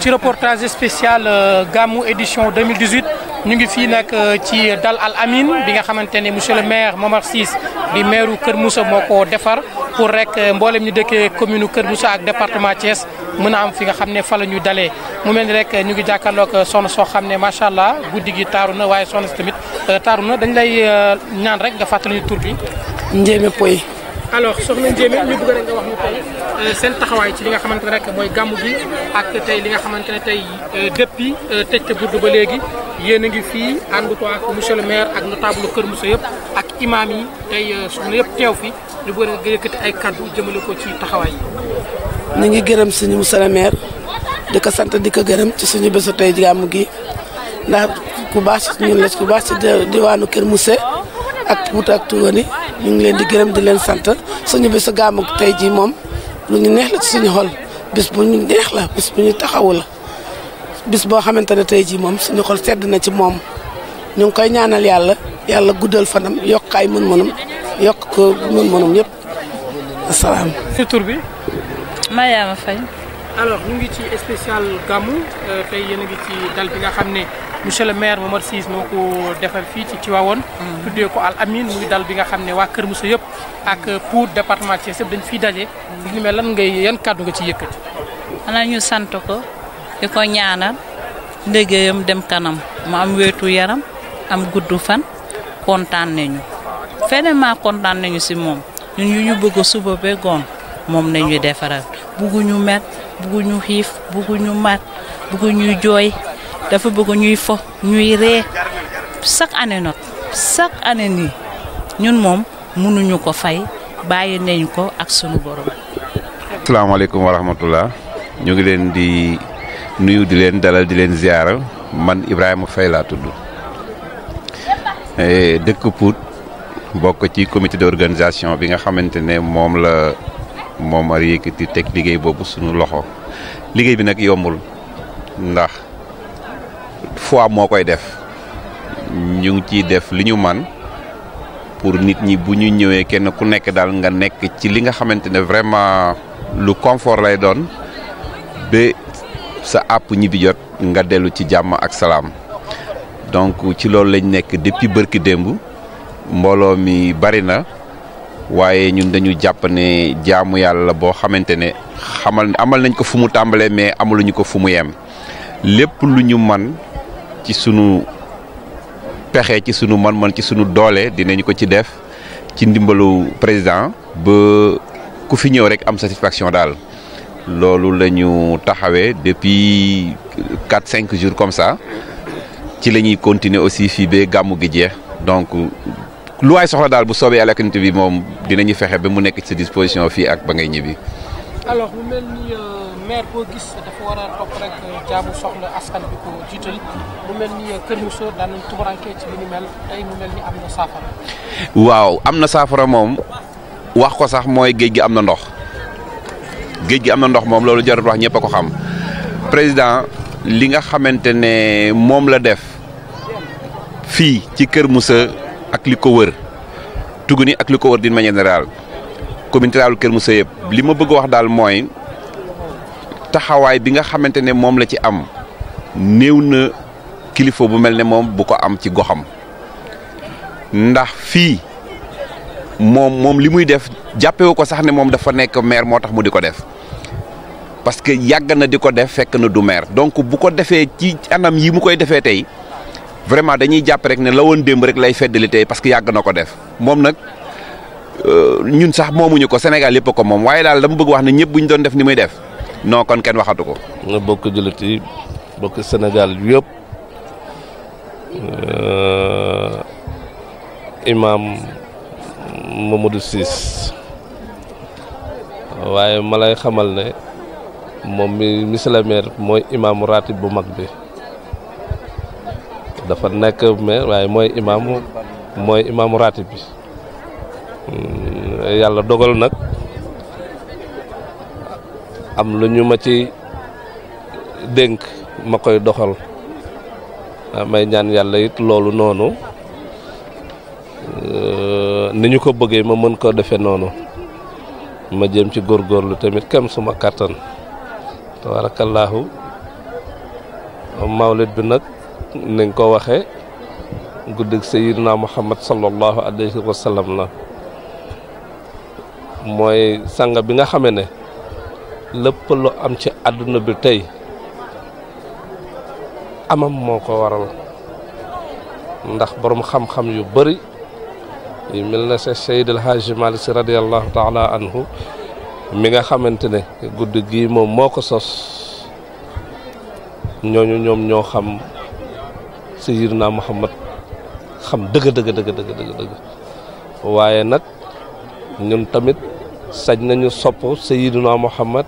ci reportage spécial Gamou édition 2018 ñu ngi fii nag ci Dal Al Amin bi nga xamante ne monsieur le maire Momar Ciss di maire Kër Moussa moo ko defar pour rek mboolem ñu dëkkee commune Kër Moussa ak département Thiès mën a am fi nga xam ne fa la ñuy dalee mu mel ni rek ñu ngi jàkkaarloog soxna soo xam ne macha allah guddi gi taaru na waaye soxna si tamit taaru na dañ lay ñaan rek nga fàttali ñu tur bi. Ndiémé Poy. alors soxna Ndiémé ñu bëgg rek nga wax ñu tey seen taxawaay ci li nga xamante ne rek mooy gàmmu gi ak tey li nga xamante ne tey depuis tëjte burdu ba léegi yéen a ngi fii ànd ko ak monsieur le maire ak notable Kër Moussa yëpp ak imam yi tey soxna yëpp teew fi ñu bëgg rek nga yëkkati ay kaddu jëmale ko ci taxawaay yi. ñu ngi gërëm suñu monsieur le maire di ko sant di ko gërëm ci suñu bésu tey gàmmu gi ndax ku baax ci ñun la ku baax ci diwaanu Kër Moussa ak Fouta ak Tougani ñu ngi leen di gërëm di leen sant suñu bésu gàmmu tey jii moom lu ñu neex la ci suñu xol bis bu ñu neex la bis bu ñu taxawu la bis boo xamante ne tey jii moom suñu xol sedd na ci moom ñu ngi koy ñaanal yàlla guddal fanam yokk ay mën-mënam yokk ko mën-mënam yëpp asalaam. si tur bi. Mariama Faye. alors ñu ngi ci spécial gàmmu tey yéen a ngi ci dal bi nga xam ne monsieur le maire Momar Ciss moo ko defal fii ci Tivaouane. tuddee ko Al Amin muy dal bi nga xam ne waa Kër Moussa yëpp ak pour département Thiès yëpp dañ fiy daje. li mel lan yan kàddu nga ci yëkkati. xanaa ñu sant ko di ko ñaanal liggéeyam dem kanam mu am weetu yaram am gudd fan kontaan nañu vraiment kontaan nañu si moom ñun yu ñu bëgg suba ba goon moom nañuy defaral bugguñu met bugguñu xiif bugguñu mat bugguñu jooy dafa bëgg ñuy fo ñuy ree chaque année nag chaque année nii ñun moom mënuñu ko fay bàyyi nañ ko ak sunu borom. asalaamaaleykum wa rahmatullah ñu ngi leen di nuyu di leen dalal di leen ziara man Ibrahima Faye laa tudd dëkk Pout bokk ci comité d'organisation bi nga xamante ne moom la Momar yëkkati teg liggéey boobu suñu loxo liggéey bi nag yombul ndax foi moo koy def ñu ngi ciy def li ñu man pour nit ñi bu ñu ñëwee kenn ku nekk daal nga nekk ci li nga xamante ne vraiment lu confort lay doon ba sa àpp ñibbi jot nga dellu ci jàmm ak salaam donc ci loolu lañ nekk depuis bërki démb mbooloo mi bari na waaye ñun dañu jàpp ne jaamu yàlla boo xamante ne amal nañ ko fu mu tàmbalee mais amaluñu ko fu mu yem lépp lu ñu man ci sunu pexe ci sunu man-man ci sunu doole dinañu ko ci def ci ndimbalu président ba ku fi ñëw rek am satisfaction daal loolu la ñu taxawee depuis 4-5 jours comme ça ci la ñuy continuer aussi fii ba gàmmu gi jeex donc lu waay soxla daal bu soobee yàlla communauté bi moom dinañu fexe ba mu nekk ci sa disposition fii ak ba ngay ñibbi. alors mu mel ni maire boo gis dafa war a topp rek jaamu soxla askan bi ko jiital mu mel ni Kër Moussa daan nañ tumuranke ci li ni mel tey mu mel ni am na saafara. waaw am na saafara moom wax ko sax mooy géej gi am na ndox géej gi am na ndox moom loolu jarut wax ñëpp a ko xam président li nga xamante ne moom la def fii ci Kër Moussa ak li ko wër Tougani ak li ko wër d'une manière générale commune rurale Kër Moussa yëpp li ma bëgg wax daal mooy taxawaay bi nga xamante ne moom la ci am néew na kilifa bu mel ne moom bu ko am ci goxam ndax fii moom li muy def jàppewu ko sax ne moom dafa nekk maire moo tax mu di ko def parce que yàgg na di ko def fekk na du maire donc bu ko defee ci anam yi mu koy defee tey vraiment dañuy jàpp rek ne la woon démb rek lay feddali tey parce que yàgg na ko def moom nag ñun sax moomuñu ko Sénégal yëpp ko moom waaye daal dama bëgg wax ne ñëpp bu ñu doon def ni muy def non kon kenn waxatu ko. nga bokk jullit yi bokk Sénégal yëpp imam Mamadou Ciss waaye ma lay xamal ne moom mi monsieur le maire mooy imam ratib bu mag bi dafa nekk maire waaye mooy imam ratib bi yàlla dogal nag am lu ñu ma ci dénk ma koy doxal may ñaan yàlla it loolu noonu ni ñu ko bëggee ma mën koo defee noonu ma jëm ci góorgóorlu tamit kem suma kàttan tabaarakallaahu mawlid bi nag nañ ko waxee guddig Sayyidina Muhammad sallallahu alayhi wa sallam la mooy sanga bi nga xamee ne lépp lu am ci àdduna bi tey amam moo ko waral ndax borom xam-xam yu bari yu mel na sa Seyd El Hadji Malick Sy radiyallahu taala anhu mi nga xamante ne guddi gii moom moo ko sos ñooñu ñoom ñoo xam Sayyidina Muhammad xam dëgg waaye nag ñun tamit sañ nañu sopp Sayyidina Muhammad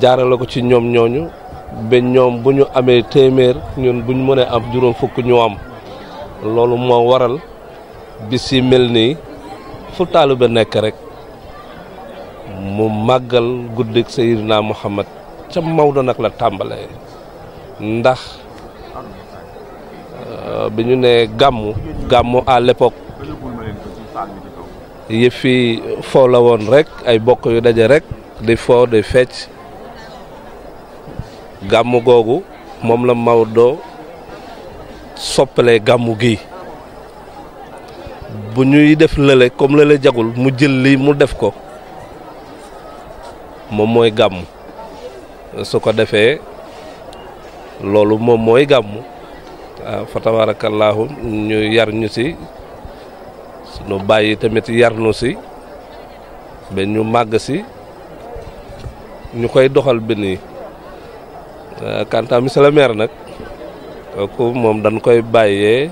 jaarale ko ci ñoom ñooñu ba ñoom bu ñu amee téeméer ñun bu ñu mënee am juróom fukk ñu am loolu moo waral bis yi mel nii fu taalibe nekk rek mu màggal guddik Sayyidina Muhammad ca Maodo nag la tàmbalee ndax bi ñu nee gàmmu à l'époque yëf yi foo la woon rek ay bokk yu daje rek di foo di fecc gàmmu googu moom la Maodo soppalee gàmmu gi bu ñuy def lële comme lële jagul mu jël lii mu def ko moom mooy gàmmu su ko defee loolu moom mooy gàmmu waaw fa tabaarakallaahu ñu yar ñu si sunu bàyyi tamit yar nu si ba ñu màgg si ñu koy doxal bi nii kanta monsieur le maire nag kooku moom dañ koy bàyyee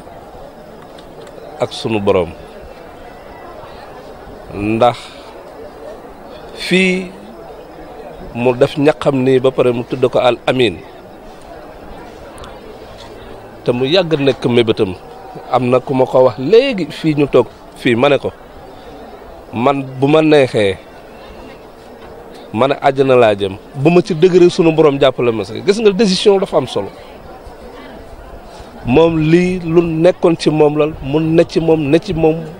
ak sunu borom ndax fii mu def ñaqam nii ba pare mu tudd ko al amin te mu yàgg nekk mébétam am na ku ma ko wax léegi fii ñu toog fii ma ne ko man bu ma neexee ma ne àjjana laa jëm bu ma ci dëgëre sunu borom jàppale ma sax gis nga décision dafa am solo moom lii lu nekkoon ci moom la mu ne ci moom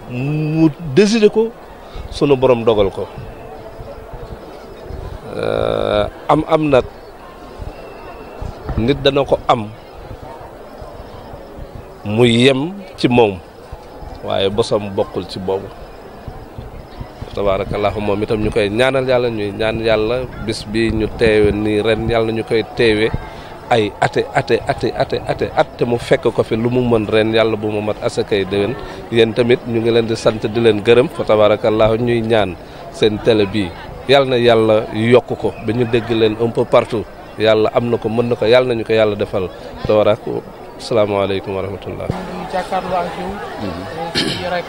mu décider ko sunu borom dogal ko am nag nit dana ko am mu yem ci moom waaye bosam bokkul ci boobu tabaarakallaahu moom itam ñu koy ñaanal yàlla ñuy ñaan yàlla bis bi ñu teewe nii ren yàlla ñu koy teewe ay ate te mu fekk ko fi lu mu mën ren yàlla bu mu mat asakay déwén yéen tamit ñu ngi leen di sant di leen gërëm fa tabaarakallaahu ñuy ñaan seen télé bii yàlla na yàlla yokk ko ba ñu dégg leen un peu partout yàlla am na ko mën na ko yàlla nañu ko yàlla defal tabarak asalaamaaleykum wa rahmatullah ñu jàkkaarloo ak yow ci rek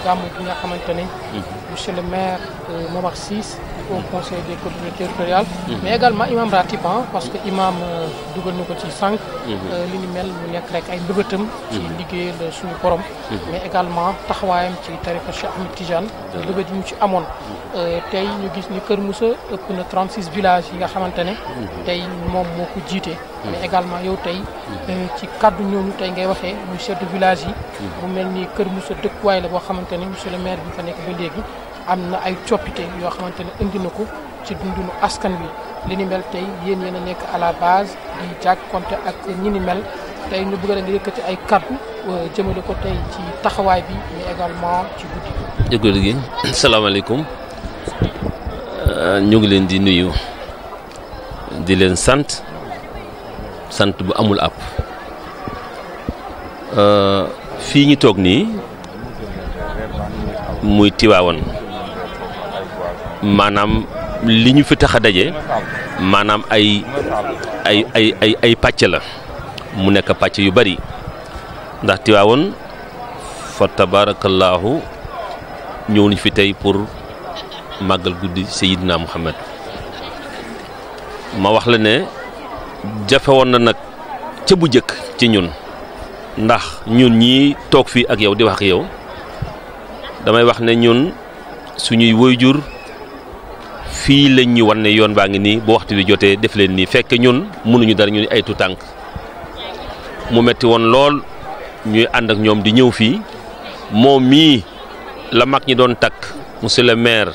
gàmmu gi nga xamante ne monsieur le maire Momar Ciss au conseil des collectivités territoriales mais également imam ratib parce que imam dugal na ko ci sànq li ñu mel mu nekk rek ay mbëbëtam ci liggéeyal suñu borom mais également taxawaayam ci tariqa Cheikh Ahmed Tidiane mbëbët yi mu ci amoon tey ñu gis ni Kër Moussa ëpp na 36 villages yi nga xamante ne tey moom moo ko jiite mais également yow tey ci kaddu ñooñu tey ngay waxee muy chef de village yi bu mel ni Kër Moussa dëkkuwaay la boo xamante ne monsieur le maire bi fa nekk ba léegi am na ay coppite yoo xamante ne indi na ko ci dundunu askan wi li ni mel tey yéen yéen a nekk à la base di jàkkonte ak ñi ni mel tey ñu bëgg a nga yëkkati ay kaddu jëmale ko tey ci taxawaay bi mais également ci guddi gi. salaamaaleykum ñu ngi leen di nuyu di leen sant bu amul àpp fii ñu toog nii muy Tiwaawan maanaam li ñu fi tax a daje maanaam ay pàcc la mu nekk pàcc yu bari ndax Tiwaawan fa tabaarakallaahu ñëw nañ fi tey pour màggal guddi Seydina Muhammad ma wax la ne jafe woon na nag ca bu jëkk ci ñun ndax ñun ñii toog fii ak yow di wax ak yow damay wax ne ñun suñuy waajur fii lañ ñu wan ne yoon baa ngi nii bu waxtu bi jotee def leen nii fekk ñun mënuñu dara ñu ay tutànk mu metti woon lool ñuy ànd ak ñoom di ñëw fii moom mii la mag ñi doon takk monsieur le maire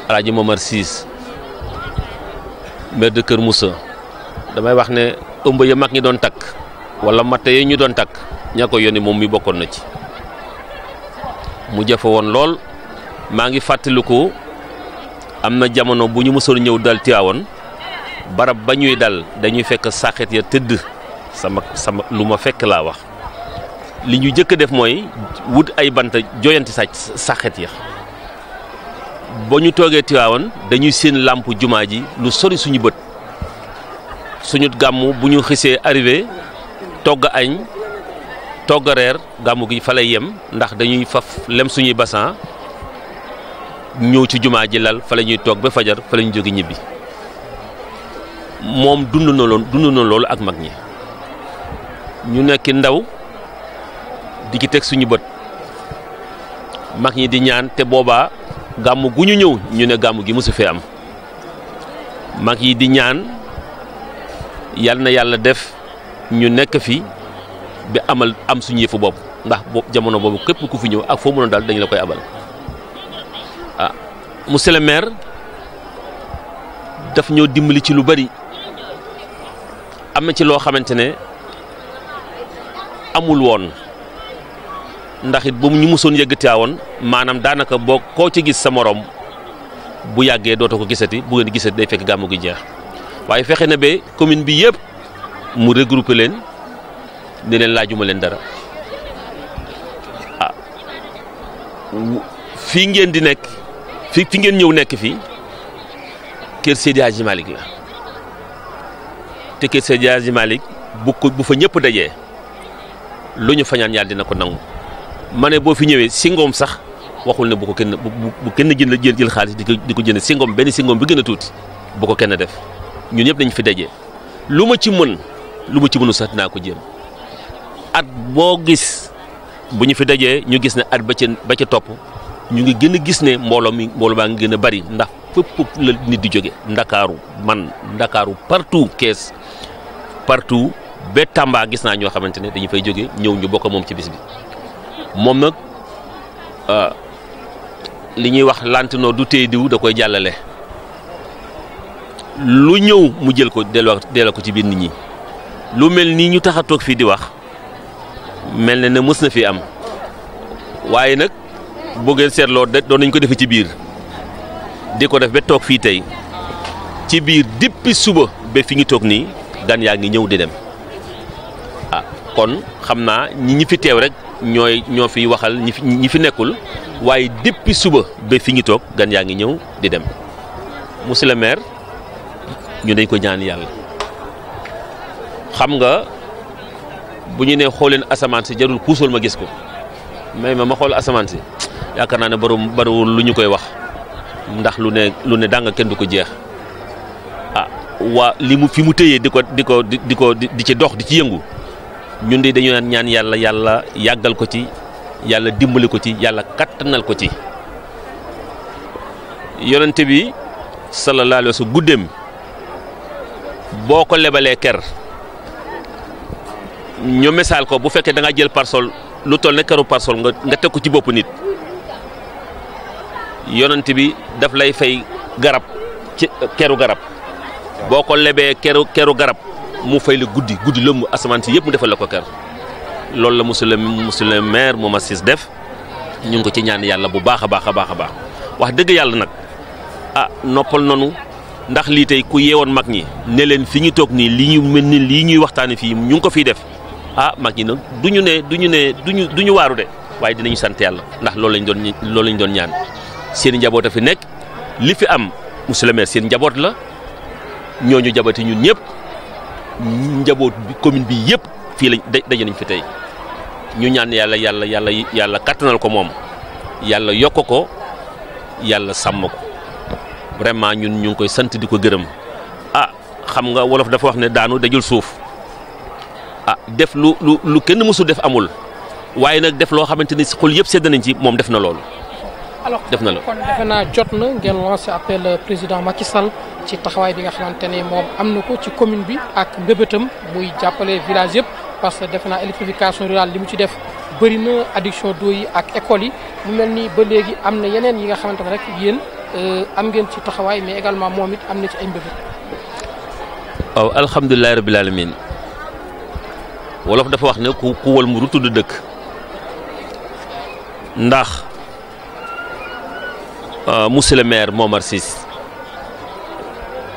Alaaji Momar Ciss maire de Kër Moussa damay wax ne ëmb ya mag ñi doon takk wala matte ya ñu doon takk ña ko yónni moom mi bokkoon na ci mu jafe woon lool. maa ngi fàttaliku am na jamono bu ñu mësoon ñëw dal Tiwaawan barab ba ñuy dal dañuy fekk saxet ya tëdd sama lu ma fekk laa wax li ñu jëkk def mooy wut ay banta joyanti saxet ya ba ñu toogee Tiwaawan dañuy seen làmp jumaa ji lu sori suñu bët suñu gàmmu bu ñu xisee arrivé togg añ togg reer gàmmu gi fa lay yem ndax dañuy faf lem suñuy basan ñëw ci jumaa ji lal fa la ñuy toog ba fajar fa la ñu jóge ñibbi moom dund na loolu ak mag ñi ñu nekk ndaw di ci teg suñu bët mag ñi di ñaan te boobaa gàmmu gu ñu ñëw ñu ne gàmmu gi mësu fee am mag yi di ñaan yal na yàlla def ñu nekk fi bi am suñu yëfu bopp ndax jamono boobu képp ku fi ñëw ak foo mën a daal dañu la koy abal. monsieur le maire daf ñoo dimbali ci lu bari am na ci loo xamante ne amul woon ndax it bu ñu mësoon yëgg Tiwaawan maanaam daanaka boo koo ci gis sa morom bu yàggee dootoo ko gisati bu ngeen gisati day fekk gàmmu gi jeex waaye fexe na ba commune bi yëpp mu regroupé leen ne leen laajuma leen dara fii ngeen di nekk. fi ngeen ñëw nekk fii kër Seydi Hadji Malick la te kër Seydi Hadji Malick bu fa ñëpp dajee lu ñu fañaan yàlla dina ko nangu ma ne boo fi ñëwee singoom sax waxul ne bu kenn jël xaalis di ko jënd singoom benn singoom bi gën a tuuti bu ko kenn def ñun ñëpp dañ fi dajee lu ma ci mënu sax dinaa ko jéem at boo gis bu ñu fi dajee ñu gis ne at ba ca topp ñu ngi gën a gis ne mbooloo baa ngi gën a bari ndax fépp la nit di jóge ndakaaru partout Kees partout ba Tamba gis naa ñoo xamante ne dañu fay jóge ñëw ñu bokk moom ci bis bi moom nag li ñuy wax lantino du téye diw da koy jàllale lu ñëw mu jël ko delloo ko ci biir nit ñi lu mel nii ñu tax a toog fii di wax mel na ne mës na fi am waaye nag boo ngeen seetloo doon nañ ko defee ci biir di ko def ba toog fii tey ci biir depuis suba ba fi ngi toog nii gan yaa ngi ñëw di dem kon xam naa ñi fi teew rek ñoo fi waxal ñi fi nekkul waaye depuis suba ba fi ngi toog gan yaa ngi ñëw di dem monsieur le maire ñu dañ ko ñaan yàlla xam nga bu ñu nee xooleen asamaan si jarul puusal ma gis ko mais ma xool asamaan si yaakaar naa ne bariwul lu ñu koy wax ndax lu ne danga kenn du ko jeex waa li mu fi mu tëyee di ci dox di ci yëngu ñun de dañu ñaan yàlla yàggal ko ci yàlla dimbali ko ci yàlla kattanal ko ci yonente bi sallallahu alayhi wa sallam guddeem boo ko lebalee ker ñu misaal ko bu fekkee da nga jël parasol lu toll ne keru parasol nga teg ko ci bopp nit yonent bi daf lay fay garab ci keru garab boo ko lebee keru garab mu fay la guddi lëmm asamaan si yëpp mu defal la ko ker loolu la monsieur le maire Momar Ciss def ñu ngi ko ci ñaan yàlla bu baax a baax wax dëgg yàlla nag noppal nonu ndax lii tey ku yeewoon mag ñi ne leen fi ñu toog nii lii ñu mel ni lii ñuy waxtaane fii ñu ngi ko fiy def mag ñi nag du ñu waaru de waaye dinañu sant yàlla ndax loolu lañ doon ñaan seen njaboot a fi nekk li fi am monsieur le maire seen njaboot la ñooñu jabati ñun ñëpp njaboot bi commune bi yëpp fii lañ daje nañ fi tey ñu ñaan yàlla kattanal ko moom yàlla yokk ko yàlla sàmm ko vraiment ñun ñu ngi koy sant di ko gërëm xam nga wolof dafa wax ne daanu dajul suuf def lu kenn mësul def amul waaye nag def loo xamante ni xol yëpp sedd nañ ci moom def na loolu. alors def na la kon defe naa jot na ngeen lancé appel président Macky Sall ci taxawaay bi nga xamante ne moom am na ko ci commune bi ak mbébétam muy jàppale village yëpp parce que defe naa électrification rurale li mu ci def bëri na adduction d'eau yi ak école yi mu mel ni ba léegi am na yeneen yi nga xamante ne rek yéen am ngeen ci taxawaay mais également moom it am na ci ay mbébét. waaw alhamdulilah rabbil alamin wolof dafa wax ne ku wal mu tudd dëkk ndax monsieur le maire Momar Ciss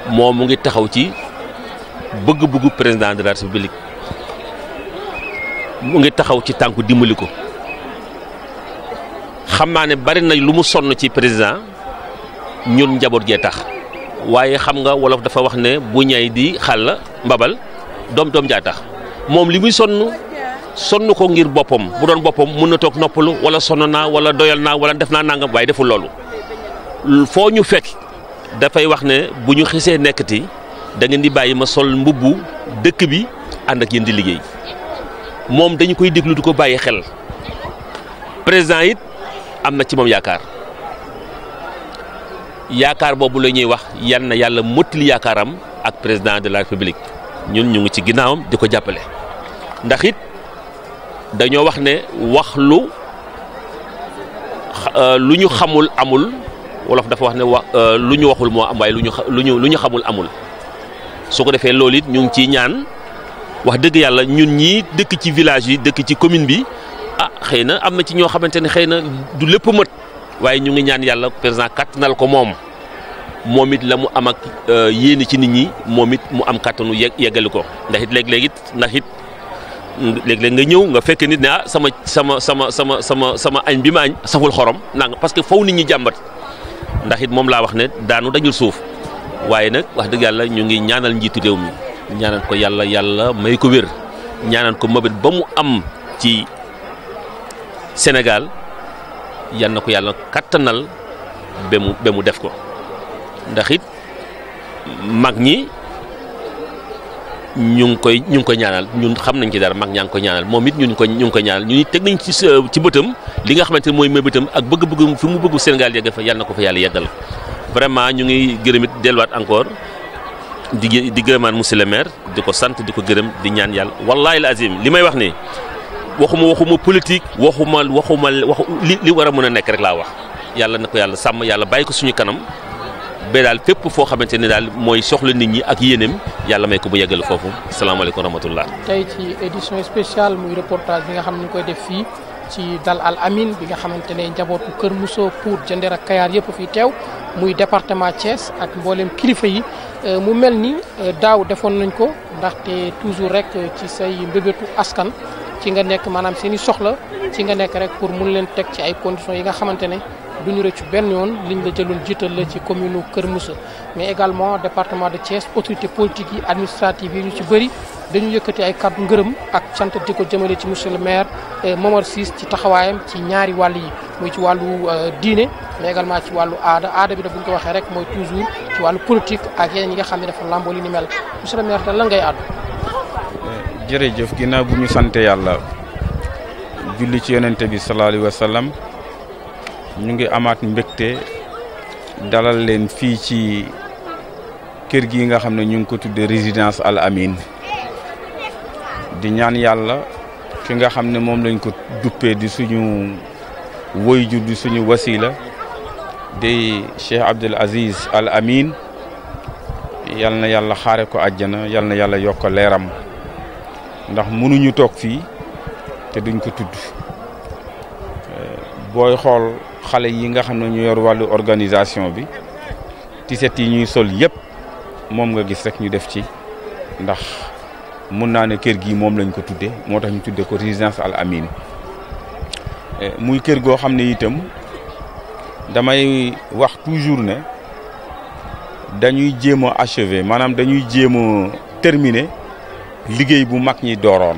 moom mu ngi taxaw ci bëgg-bëggu président de la république mu ngi taxaw ci tànku dimbali ko xam naa ne bari na lu mu sonn ci président ñun njaboot gee tax waaye xam nga wolof dafa wax ne bu ñay di xàll mbabal doom jaa tax moom li muy sonn ko ngir boppam bu doon boppam mën na toog noppalu wala sonn naa wala doyal naa wala def naa nangam waaye deful loolu foo ñu fekk dafay wax ne bu ñu xisee nekkati da ngeen di bàyyi ma sol mbubbu dëkk bi ànd ak yéen di liggéey moom dañu koy déglu di ko bàyyi xel président it am na ci moom yaakaar boobu la ñuy wax yal na yàlla mottali yaakaaram ak président de la république ñun ñu ngi ci ginnaawam di ko jàppale ndax it dañoo wax ne wax lu ñu xamul amul wolof dafa wax ne lu ñu waxul moo am waaye lu ñu xamul amul su ko defee loolu it ñu ngi ciy ñaan wax dëgg yàlla ñun ñii dëkk ci village yi dëkk ci commune bi xëy na am na ci ñoo xamante ne xëy na du lépp mët waaye ñu ngi ñaan yàlla président kàttanal ko moom it la mu am ak yéene ci nit ñi moom it mu am kàttanu yeggali ko ndax it léeg-léeg nga ñëw nga fekk nit ne sama añ bi ma añ saful xorom nanga parce que faw nit ñi jàmbat ndax it moom laa wax ne daanu dañul suuf waaye nag wax dëgg yàlla ñu ngi ñaanal njiitu réew mi ñaanal ko yàlla may ko wér ñaanal ko mabit ba mu am ci Sénégal yal na ko yàlla kattanal ba mu def ko ndax it mag ñi ñu ngi koy ñaanal ñun xam nañ ci dara mag ñaa ngi koy ñaanal moom it ñu ngi koy ñaanal ñu teg nañ ci bëtam li nga xamante ne mooy bëtam ak bëgg-bëgg fi mu bëgg Sénégal yegg fa yal na ko fa yàlla yeggal vraiment ñu ngi gërëm it delluwaat encore di gërëmaan monsieur le maire di ko sant di ko gërëm di ñaan yàlla wallaahi la azim li may wax ni waxuma politique waxu li war a mën a nekk rek laa wax yàlla na ko yàlla sàmm yàlla bàyyi ko suñu kanam ba daal fépp foo xamante ne daal mooy soxla nit ñi ak yéeneem yàlla may ko mu yeggal foofu salaamaaleykum wa rahmatullah. tey ci édition spéciale muy reportage bi nga xam ne ñu koy def fii ci Dal Al Amine bi nga xamante ne njabootu Kër Moussa Pout Diender ak Kayar yëpp fii teew muy département Thiès ak mboolem kilifa yi mu mel ni daaw defoon nañ ko ndaxte toujours rek ci say mbébétu askan. ci nga nekk maanaam seen i soxla ci nga nekk rek pour mun leen teg ci ay conditions yi nga xamante ne du ñu rëccu benn yoon liñ la jëloon jiital la ci commune Kër Moussa mais également département de Thiès autorité politique yi administrative yi ñu ci bëri dañu yëkkati ay kàddu ngërëm ak sant di ko jëmale ci monsieur le maire Momar Ciss ci taxawaayam ci ñaari wàll yi muy ci wàllu diine mais également ci wàllu aada bi da bu ñu ko waxee rek mooy toujours ci wàllu politique ak yeneen yi nga xam ne dafa lamboo li ni mel monsieur le maire te lan ngay àddu. jërëjëf ginnaaw bu ñu sante yàlla julli ci yonente bi sallallahu alayhi wa sallam ñu ngi amaat mbégte dalal leen fii ci kër gi nga xam ne ñu ngi ko tuddee résidence Al Amine di ñaan yàlla ki nga xam ne moom lañ ko duppee di suñu woyjur di suñu wasila di Cheikh Abdoul Aziz Al Amine yal na yàlla xaare ko àjjana yal na yàlla yokk leeram ndax mënuñu toog fii te duñ ko tudd booy xool xale yi nga xam ne ñu yor wàllu organisation bi tiset yi ñuy sol yëpp moom nga gis rek ñu def ci ndax mun naa ne kër gi moom lañ ko tudde moo tax ñu tudde ko résidence Al Amine muy kër goo xam ne itam damay wax toujours ne dañuy jéem a achever maanaam dañuy jéem a terminer liggéey bu mag ñi dooroon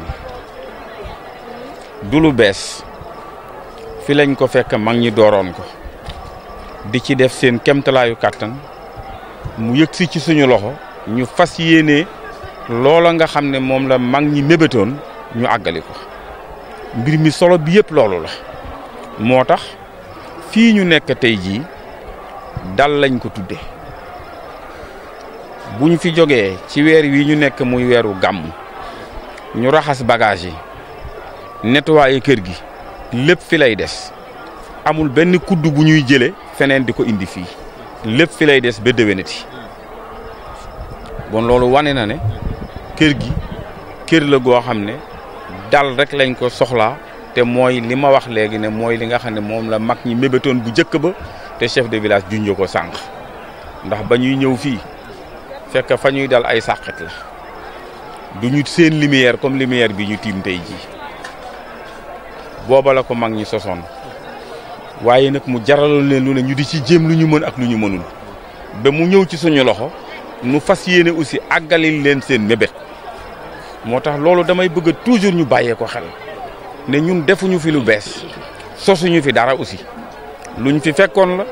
du lu bees fi lañ ko fekk mag ñi dooroon ko di ci def seen kemtalaayu kàttan mu yëg si ci suñu loxo ñu fas yéene loola nga xam ne moom la mag ñi mébétoon ñu àggali ko mbir mi solo bi yëpp loolu la moo tax fii ñu nekk tey jii Dal lañ ko tudde bu ñu fi jógee ci weer wi ñu nekk muy weeru gàmm ñu raxas bagage yi nettoyer kër gi lépp fi lay des amul benn kudd bu ñuy jële feneen di ko indi fii lépp fi lay des ba déwénati bon loolu wane na ne kër gi kër la goo xam ne dal rek lañ ko soxlaa te mooy li ma wax léegi ne mooy li nga xam ne moom la mag ñi mébétoon bu njëkk ba te chef de village junj ko sànq ndax ba ñuy ñëw fii fekk fa ñuy dal ay sàqet la du ñu seen lumière comme lumière bi ñu tiim tey jii booba la ko mag ñi sosoon waaye nag mu jaraloon leen lu ne ñu di ci jéem lu ñu mën ak lu ñu mënul ba mu ñëw ci suñu loxo nu fas yéene aussi àggalil leen seen mébét moo tax loolu damay bëgg toujours ñu bàyyee ko xel ne ñun defuñu fi lu bees sosuñu fi dara aussi luñ fi fekkoon la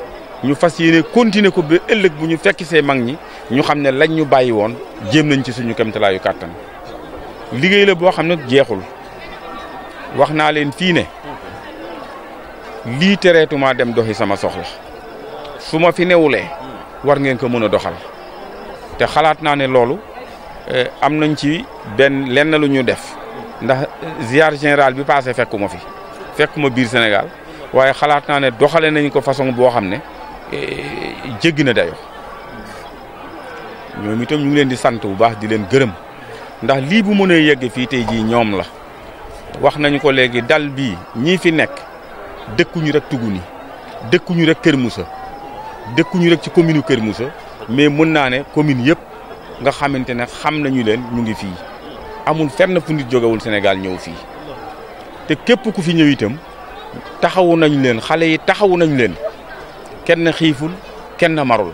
ñu fas yéene continuer ko ba ëllëg bu ñu fekk see mag ñi ñu xam ne lañ ñu bàyyi woon jéem nañ ci suñu kéemtalaayu kàttan liggéey la boo xam ne jeexul wax naa leen fii ne lii tereetuma dem doxi sama soxla su ma fi newulee war ngeen ko mën a doxal te xalaat naa ne loolu am nañ ci lenn lu ñu def ndax ziar général bi passé fekkuma biir Sénégal waaye xalaat naa ne doxale nañ ko façon boo xam ne jéggi na dayo ñoom itam ñu ngi leen di sant bu baax di leen gërëm ndax lii bu mënee yegg fii tey jii ñoom la wax nañu ko léegi dal bii ñii fi nekk dëkkuñu rek Tuguni dëkkuñu rek Kër Moussa dëkkuñu rek ci commune Kër Moussa mais mën naa ne commune yëpp nga xamante ne xam nañu leen ñu ngi fii amul fenn fu nit jógewul Sénégal ñëw fii te képp ku fi ñëw itam taxawu nañu leen xale yi taxawu nañu leen kenn xiiful kenn marul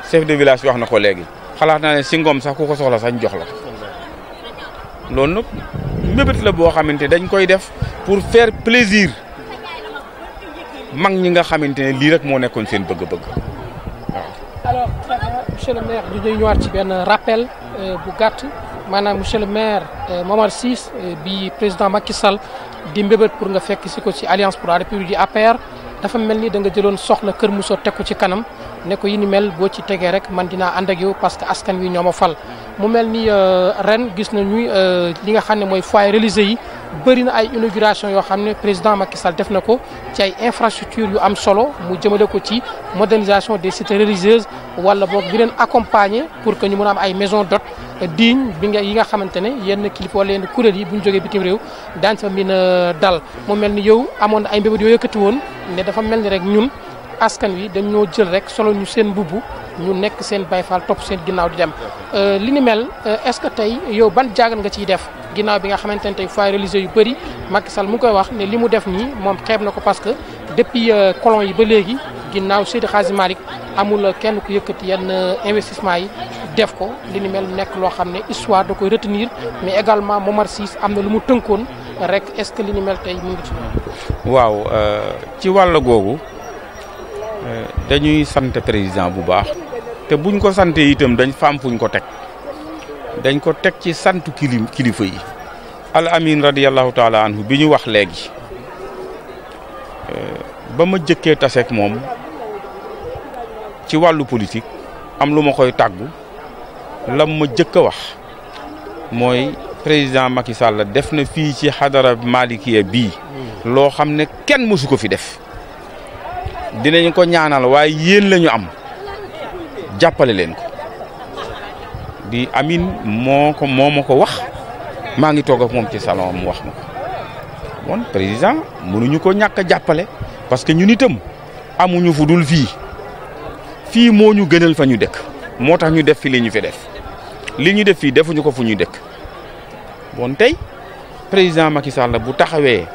chef de village wax na ko léegi xalaat naa ne si ngoom sax ku ko soxla sañ jox la loolu nag mébét la boo xamante dañ koy def pour faire plaisir mag ñi nga xamante ne lii rek moo nekkoon seen bëgg-bëgg waaw. alors monsieur le maire ñu ñuy ñëwaat ci benn rappel bu gàtt maanaam monsieur le maire Momar Ciss bi président Macky Sall di mbébét pour nga fekk si ko ci alliance pour la république di APR dafa mel ni da nga jëloon soxla Kër Moussa teg ko ci kanam ne ko yi ni mel boo ci tegee rek man dinaa ànd ak yow parce que askan wi ñoo ma fal. mu mel ni ren gis nañu li nga xam ne mooy foyer religieux yi bëri na ay inauguration yoo xam ne président Macky Sall def na ko ci ay infrastructures yu am solo mu jëmale ko ci modernisation des cités religieuses wala boog di leen accompagner pour que ñu mën a am ay maison d'hôtes dignes yi nga xamante ne yenn kilifa wala yenn kuréel yi bu ñu jógee bitim réew daañu fa mën a dal. mu mel ni yow amoon na ay mbébét yoo yëkkati woon ne dafa mel ni rek ñun askan wi dañoo jël rek solo ñu seen mbubb ñu nekk seen bayfaal topp seen ginnaaw di dem li ni mel est-ce que tey yow ban jaagal nga ciy def ginnaaw bi nga xamante ne tey foyer religieux yu bëri Macky Sall mu ngi koy wax ne li mu def nii moom xeeb na ko parce que depuis colon yi ba léegi ginnaaw Seydi Hadji Malick amul kenn ku yëkkati yenn investissement yi def ko li ni mel nekk loo xam ne histoire da koy retenir mais également Momar Ciss am na lu mu tënkoon rek est-ce que li ni mel tey mu ngi ci waaw ci wàll googu dañuy sant président bu baax te buñ ko sante itam dañ faam fuñ ko teg dañ ko teg ci santu kilifa yi al amin radiyallahu taala anhu bi ñu wax léegi ba ma jëkkee taseek moom ci wàllu politique am lu ma koy tàggu lam ma jëkk a wax mooy président Macky Sall def na fii ci xadara malikiya bii loo xam ne kenn mësu ko fi def dinañ ko ñaanal waaye yéen la ñu am jàppale leen ko di amin moo ma ko wax maa ngi toog ak moom ci salon mu wax ma ko bon président mënuñu ko ñàkk a jàppale parce que ñun itam amuñu fu dul fii moo ñu gënal fa ñu dëkk moo tax ñu def fi li ñu fi def li ñu def fii defuñu ko fu ñuy dëkk bon tey président Macky Sall bu taxawee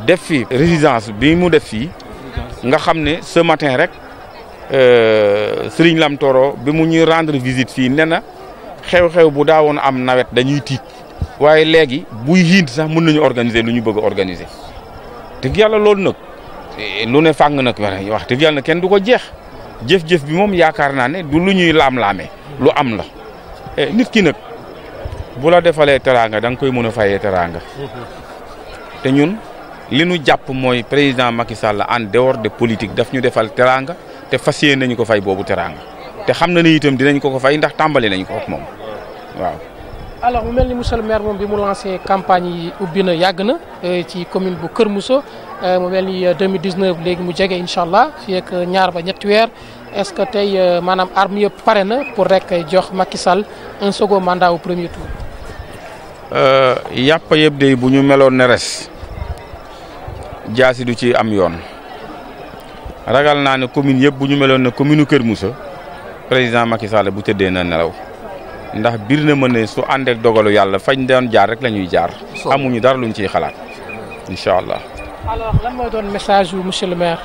def fi résidence bi mu def fii nga xam ne ce matin rek Serigne Lam Toro bi mu ñuy rendre visite fii nee na xew-xew bu daawoon am nawet dañuy tiit waaye léegi buy hiint sax mën nañu organiser lu ñu bëgg a organiser. dëgg yàlla loolu nag lu ne fàng nag wax dëgg yàlla kenn du ko jeex jëf-jëf bi moom yaakaar naa ne du lu ñuy laam-laamee lu am la nit ki nag bu la defalee teraanga da nga koy mën a fayee teraanga te ñun. li nu jàpp mooy président Macky Sall en dehors de politique daf ñu defal teraanga te fas yéene nañu ko fay boobu teraanga te xam na ni itam dinañ ko fay ndax tàmbali nañ ko ak moom waaw. alors mu mel ni monsieur le maire moom bi mu lancé campagne yi ubbi na yàgg na ci commune bu Kër Moussa mu mel ni 2019 léegi mu jege incha allah fii ak ñaar ba ñetti weer est-ce que tey maanaam arme yëpp pare na pour rek jox Macky Sall un second mandat au premier tour. yàpp yëpp de bu ñu meloon ne res jaasi du ci am yoon ragal naa ne commune yëpp bu ñu meloon ne commune Kër Moussa président Macky Sall bu tëddee na nelaw ndax biir na ma ne su àndeek dogalu yàlla fañ doon jaar rek la ñuy jaar amuñu dara luñ ciy xalaat incha allah. alors lan mooy doon message yu monsieur le maire.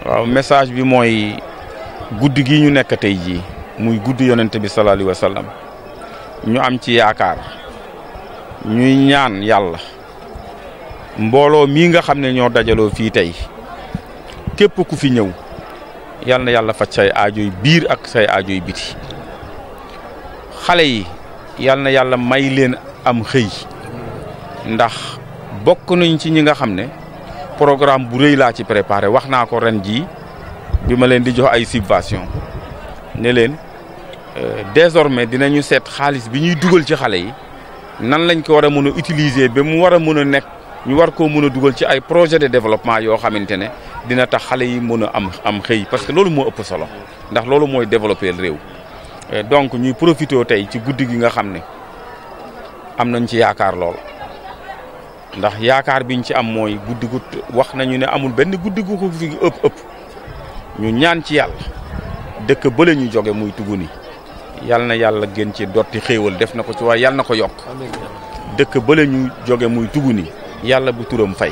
waaw message bi mooy guddi gi ñu nekk tey jii muy guddi yonente bi sallallahu alayhi wa sallam ñu am ci yaakaar ñuy ñaan yàlla mbooloo mii nga xam ne ñoo dajaloo fii tey képp ku fi ñëw yal na yàlla faj say aajoy biir ak say aajoy biti xale yi yal na yàlla may leen am xëy ndax bokk nañ ci ñi nga xam ne programme bu rëy laa ci préparé wax naa ko ren jii bi ma leen di jox ay subvention ne leen désormais dinañu seet xaalis bi ñuy dugal ci xale yi nan lañ ko war a mën a utiliser ba mu war a mën a nekk ñu war koo mën a dugal ci ay projet de développement yoo xamante ne dina tax xale yi mën a am xëy parce que loolu moo ëpp solo ndax loolu mooy développer réew donc ñuy profité tey ci guddi gi nga xam ne am nañ ci yaakaar lool ndax yaakaar biñ ci am mooy guddi gu wax nañu ne amul benn guddi gu ko fi ëpp ñu ñaan ci yàlla dëkk bële ñu jóge muy Tuguni yal na yàlla gën ci dotti xéewal def na ko ci waaye yal na ko yokk dëkk bële ñu jóge muy Tuguni yàlla bu turam fay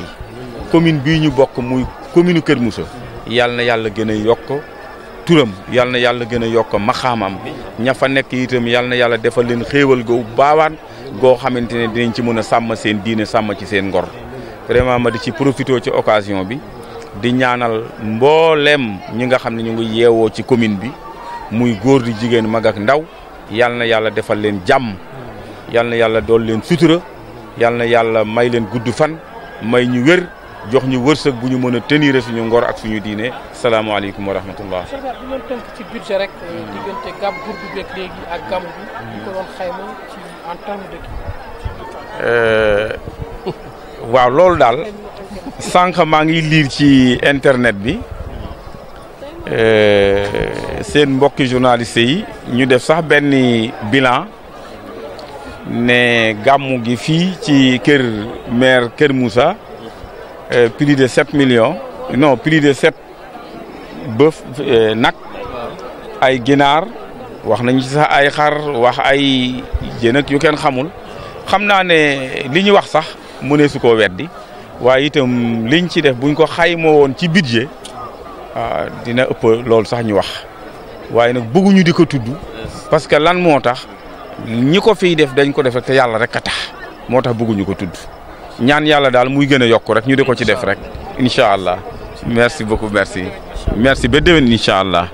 commune bii ñu bokk muy commune Kër Moussa yal na yàlla gën a yokk turam yal na yàlla gën a yokk maxaamam ña fa nekk itam yal na yàlla defal leen xéewal go baawaan goo xamante ne dinañ ci mën a sàmm seen diine sàmm ci seen ngor vraiment ma di ci profité ci occasion bi di ñaanal mboolem ñi nga xam ne ñu ngi yeewoo ci commune bi muy góor di jigéen mag ak ndaw yal na yàlla defal leen jàmm yal na yàlla dool leen sutura yal na yàlla may leen gudd fan may ñu wér jox ñu wërsëg bu ñu mën a tenir suñu ngor ak suñu diine salaamaaleykum wa rahmatullah. bu ñu tënk ci budget rek diggante gàmm guddi beeg léegi ak gàmm bi ñu ko doon xayma ci en terme de. waaw loolu daal sànq maa ngi liir ci internet bi seen mbokki journaliste yi ñu def sax benn bilan ne gàmmu gi fii ci kër maire Kër Moussa plus de 7 millions non plus de 7 bëf nag ay ginaar wax nañ ci sax ay xar wax ay jën ak yu kenn xamul xam naa ne li ñu wax sax mënee su koo weddi waaye itam liñ ci def buñ ko xayma woon ci budget dina ëpp loolu sax ñu wax waaye nag bëgguñu di ko tudd parce que lan moo tax ñi ko fiy def dañ ko def rek te yàlla rek a tax moo tax bëgguñu ko tudd ñaan yàlla daal muy gën a yokk rek ñu di ko ci def rek incha allah merci beaucoup merci ba déwén incha allah.